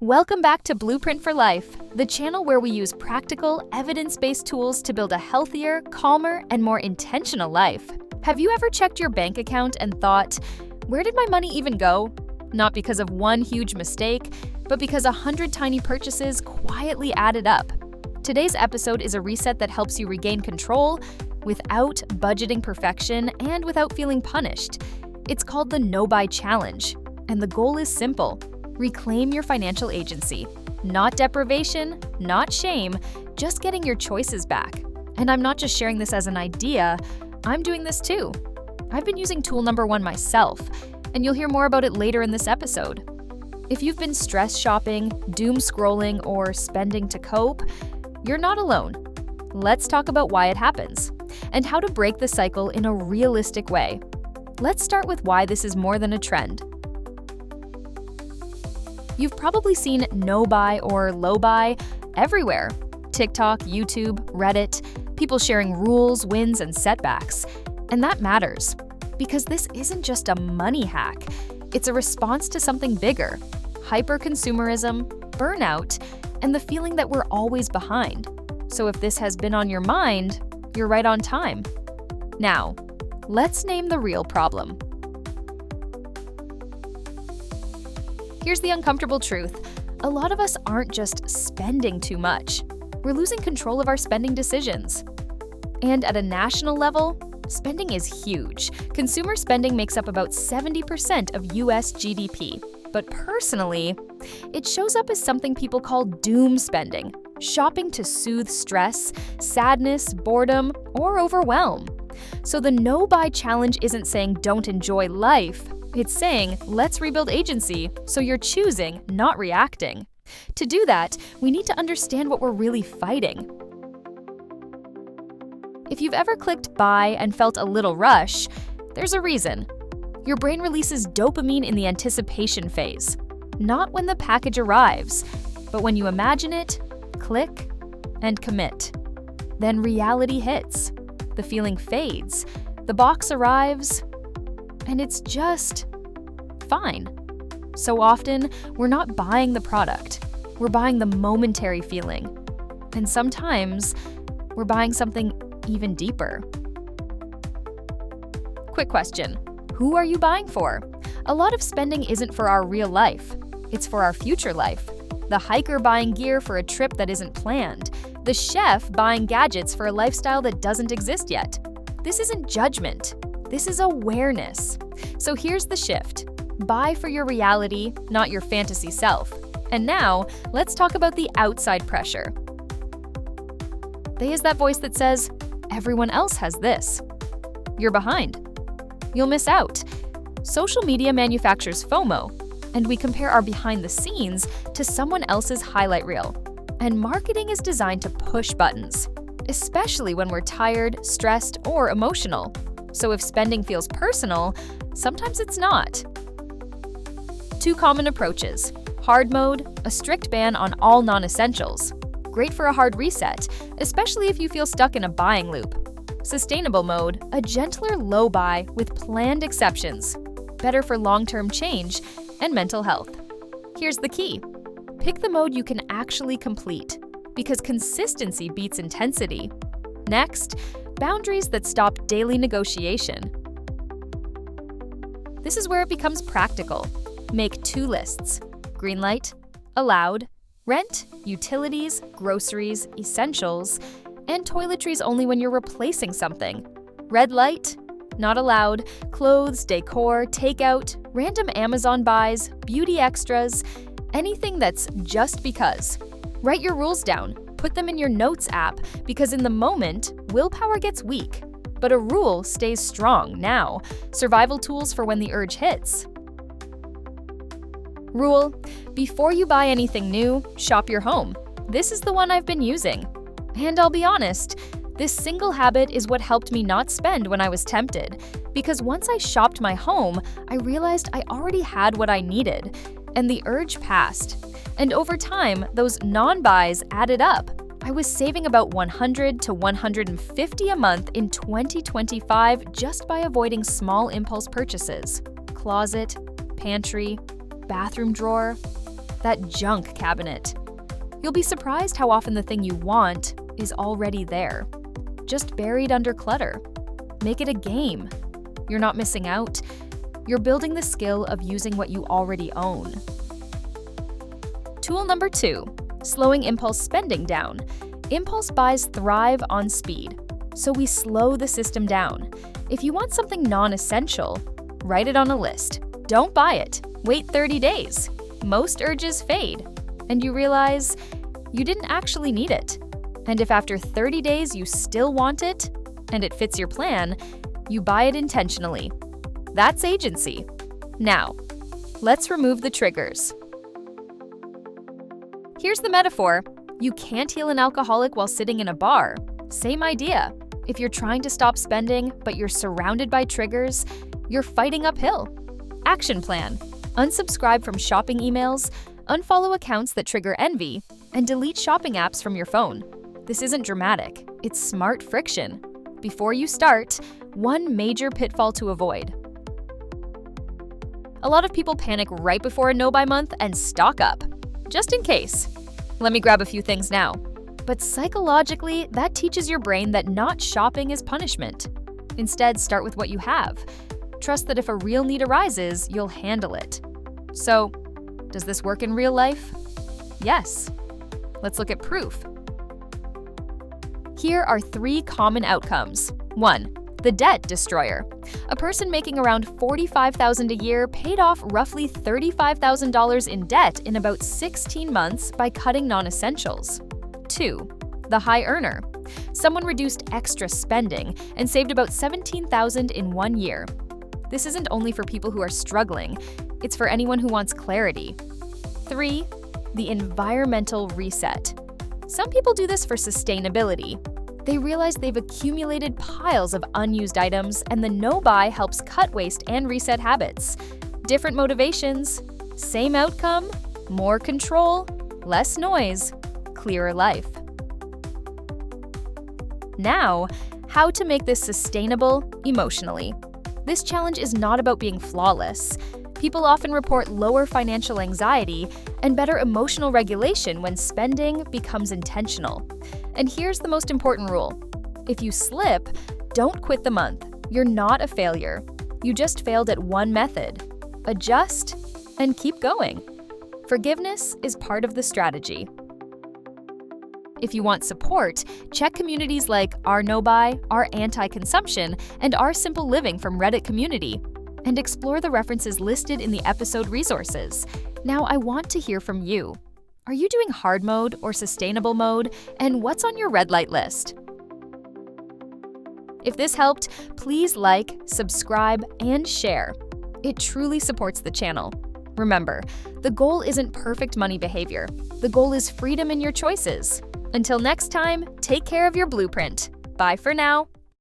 Welcome back to Blueprint for Life, the channel where we use practical, evidence-based tools to build a healthier, calmer, and more intentional life. Have you ever checked your bank account and thought, where did my money even go? Not because of one huge mistake, but because 100 tiny purchases quietly added up. Today's episode is a reset that helps you regain control without budgeting perfection and without feeling punished. It's called the No-Buy Challenge, and the goal is simple. Reclaim your financial agency. Not deprivation, not shame, just getting your choices back. And I'm not just sharing this as an idea, I'm doing this too. I've been using tool number 1 myself, and you'll hear more about it later in this episode. If you've been stress shopping, doom scrolling, or spending to cope, you're not alone. Let's talk about why it happens and how to break the cycle in a realistic way. Let's start with why this is more than a trend. You've probably seen no-buy or low-buy everywhere. TikTok, YouTube, Reddit, people sharing rules, wins, and setbacks. And that matters, because this isn't just a money hack. It's a response to something bigger: hyper-consumerism, burnout, and the feeling that we're always behind. So if this has been on your mind, you're right on time. Now, let's name the real problem. Here's the uncomfortable truth. A lot of us aren't just spending too much. We're losing control of our spending decisions. And at a national level, spending is huge. Consumer spending makes up about 70% of US GDP. But personally, it shows up as something people call doom spending, shopping to soothe stress, sadness, boredom, or overwhelm. So the no-buy challenge isn't saying don't enjoy life. It's saying, let's rebuild agency, so you're choosing, not reacting. To do that, we need to understand what we're really fighting. If you've ever clicked buy and felt a little rush, there's a reason. Your brain releases dopamine in the anticipation phase, not when the package arrives, but when you imagine it, click, and commit. Then reality hits. The feeling fades. The box arrives, and it's just fine. So often, we're not buying the product. We're buying the momentary feeling. And sometimes, we're buying something even deeper. Quick question: who are you buying for? A lot of spending isn't for our real life. It's for our future life. The hiker buying gear for a trip that isn't planned. The chef buying gadgets for a lifestyle that doesn't exist yet. This isn't judgment. This is awareness. So here's the shift. Buy for your reality, not your fantasy self. And now, let's talk about the outside pressure. There is that voice that says, everyone else has this. You're behind. You'll miss out. Social media manufactures FOMO, and we compare our behind the scenes to someone else's highlight reel. And marketing is designed to push buttons, especially when we're tired, stressed, or emotional. So if spending feels personal, sometimes it's not. 2 common approaches. Hard mode, a strict ban on all non-essentials. Great for a hard reset, especially if you feel stuck in a buying loop. Sustainable mode, a gentler low buy with planned exceptions. Better for long-term change and mental health. Here's the key. Pick the mode you can actually complete, because consistency beats intensity. Next, boundaries that stop daily negotiation. This is where it becomes practical. Make 2 lists: green light, allowed, rent, utilities, groceries, essentials, and toiletries only when you're replacing something. Red light, not allowed, clothes, decor, takeout, random Amazon buys, beauty extras, anything that's just because. Write your rules down. Put them in your notes app, because in the moment, willpower gets weak. But a rule stays strong now. Survival tools for when the urge hits. Rule: before you buy anything new, shop your home. This is the one I've been using. And I'll be honest, this single habit is what helped me not spend when I was tempted. Because once I shopped my home, I realized I already had what I needed, and the urge passed. And over time, those non-buys added up. I was saving about $100 to $150 a month in 2025 just by avoiding small impulse purchases. Closet, pantry, bathroom drawer. that junk cabinet. You'll be surprised how often the thing you want is already there, just buried under clutter. Make it a game. You're not missing out. You're building the skill of using what you already own. Tool number 2, slowing impulse spending down. Impulse buys thrive on speed, so we slow the system down. If you want something non-essential, write it on a list. Don't buy it. Wait 30 days. Most urges fade, and you realize you didn't actually need it. And if after 30 days you still want it, and it fits your plan, you buy it intentionally. That's agency. Now, let's remove the triggers. Here's the metaphor. You can't heal an alcoholic while sitting in a bar. Same idea. If you're trying to stop spending, but you're surrounded by triggers, you're fighting uphill. Action plan. Unsubscribe from shopping emails, unfollow accounts that trigger envy, and delete shopping apps from your phone. This isn't dramatic. It's smart friction. Before you start, one major pitfall to avoid. A lot of people panic right before a no-buy month and stock up, just in case. Let me grab a few things now. But psychologically, that teaches your brain that not shopping is punishment. Instead, start with what you have. Trust that if a real need arises, you'll handle it. So, does this work in real life? Yes. Let's look at proof. Here are 3 common outcomes. 1. The debt destroyer. A person making around $45,000 a year paid off roughly $35,000 in debt in about 16 months by cutting non-essentials. 2. The high earner. Someone reduced extra spending and saved about $17,000 in 1 year. This isn't only for people who are struggling, it's for anyone who wants clarity. 3. The environmental reset. Some people do this for sustainability. They realize they've accumulated piles of unused items, and the no-buy helps cut waste and reset habits. Different motivations, same outcome, more control, less noise, clearer life. Now, how to make this sustainable emotionally. This challenge is not about being flawless. People often report lower financial anxiety and better emotional regulation when spending becomes intentional. And here's the most important rule. If you slip, don't quit the month. You're not a failure. You just failed at one method. Adjust and keep going. Forgiveness is part of the strategy. If you want support, check communities like Our No Buy, Our Anti-Consumption, and Our Simple Living from Reddit community, and explore the references listed in the episode resources. Now, I want to hear from you. Are you doing hard mode or sustainable mode, and what's on your red light list? If this helped, please like, subscribe, and share. It truly supports the channel. Remember, the goal isn't perfect money behavior. The goal is freedom in your choices. Until next time, take care of your blueprint. Bye for now.